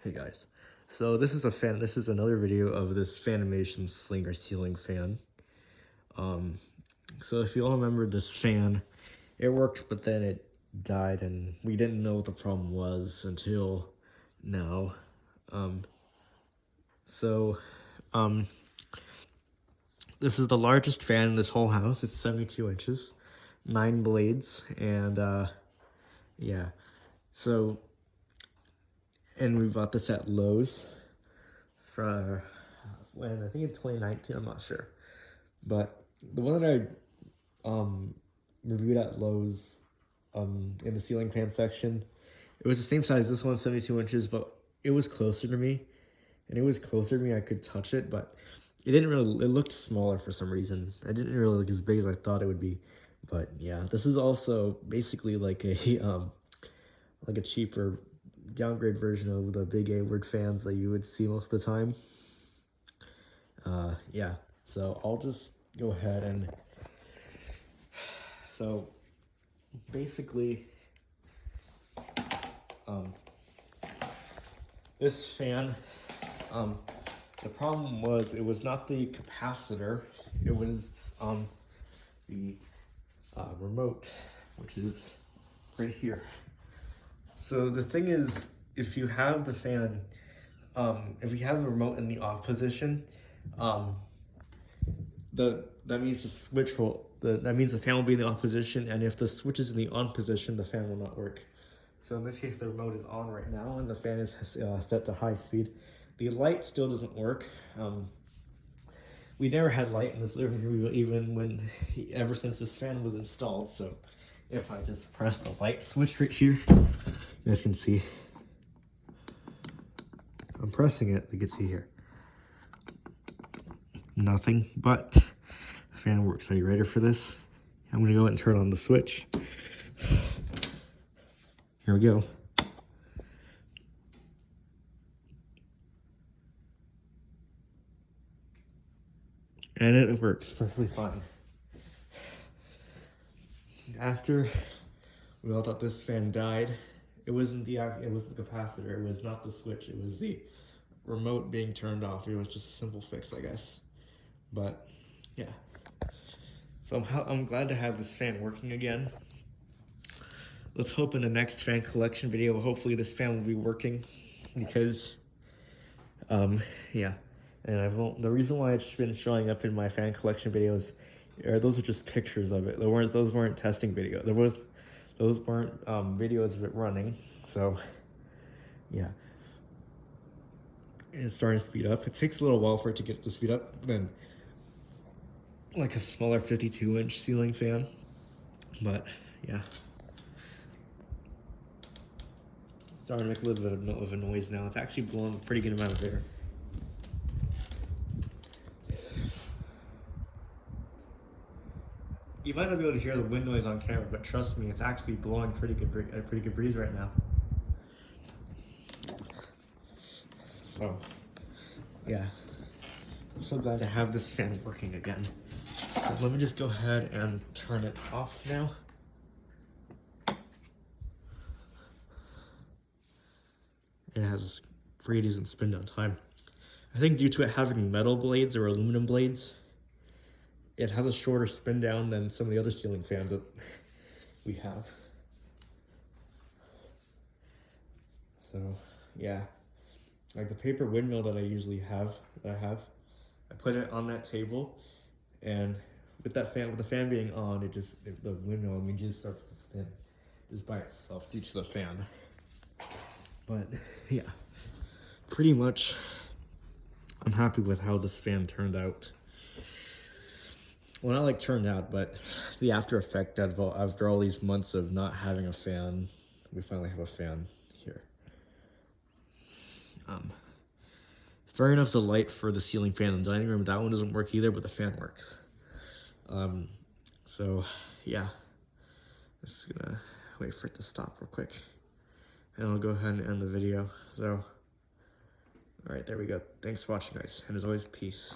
Hey guys, so this is another video of this Fanimation Slinger ceiling fan. Um, so if you all remember this fan, it worked, but then it died and we didn't know what the problem was until now. Um, so, um, this is the largest fan in this whole house. It's 72 inches, 9 blades, and yeah. So, and we bought this at Lowe's for when I think in 2019, I'm not sure. But the one that I reviewed at Lowe's in the ceiling fan section, it was the same size. This one's 72 inches, but it was closer to me. And it was closer to me, I could touch it, but it didn't really, it looked smaller for some reason. It didn't really look as big as I thought it would be. But yeah, this is also basically like a cheaper downgrade version of the big A-word fans that you would see most of the time. Yeah, so I'll just go ahead and, so basically, this fan, the problem was it was not the capacitor, it was the remote, which is right here. So the thing is, if you have the fan, if you have the remote in the off position, that means the switch will, that means the fan will be in the off position, and if the switch is in the on position, the fan will not work. So in this case, the remote is on right now, and the fan is set to high speed. The light still doesn't work. We never had light in this living room, even ever since this fan was installed. So if I just press the light switch right here, you guys can see. I'm pressing it, you can see here. Nothing, but the fan works. Are you ready for this? I'm gonna go ahead and turn on the switch. Here we go. And it works perfectly fine. After we all thought this fan died, it was the capacitor, it was not the switch, it was the remote being turned off. It was just a simple fix, I guess. But yeah, so I'm glad to have this fan working again. Let's hope in the next fan collection video, hopefully this fan will be working, because yeah. And the reason why it's been showing up in my fan collection videos, those are just pictures of it. Those weren't testing video. Those weren't videos of it running. So yeah, and it's starting to speed up. It takes a little while for it to get to speed up than like a smaller 52-inch ceiling fan. But yeah, it's starting to make a little bit of a noise now. It's actually blowing a pretty good amount of air. You might not be able to hear the wind noise on camera, but trust me, it's actually blowing a pretty good breeze right now. So, yeah, I'm so glad to have this fan working again. So let me just go ahead and turn it off now. It has a pretty decent spin down time. I think due to it having metal blades or aluminum blades, it has a shorter spin down than some of the other ceiling fans that we have. So yeah, like the paper windmill that I usually have, I put it on that table, and with the fan being on, the windmill just starts to spin just by itself due to the fan. But yeah, pretty much I'm happy with how this fan turned out. Well, not like turned out, but the after effect after all these months of not having a fan, we finally have a fan here. Fair enough, the light for the ceiling fan in the dining room, that one doesn't work either, but the fan works. So yeah, just gonna wait for it to stop real quick, and I'll go ahead and end the video. So, all right, there we go. Thanks for watching, guys, and as always, peace.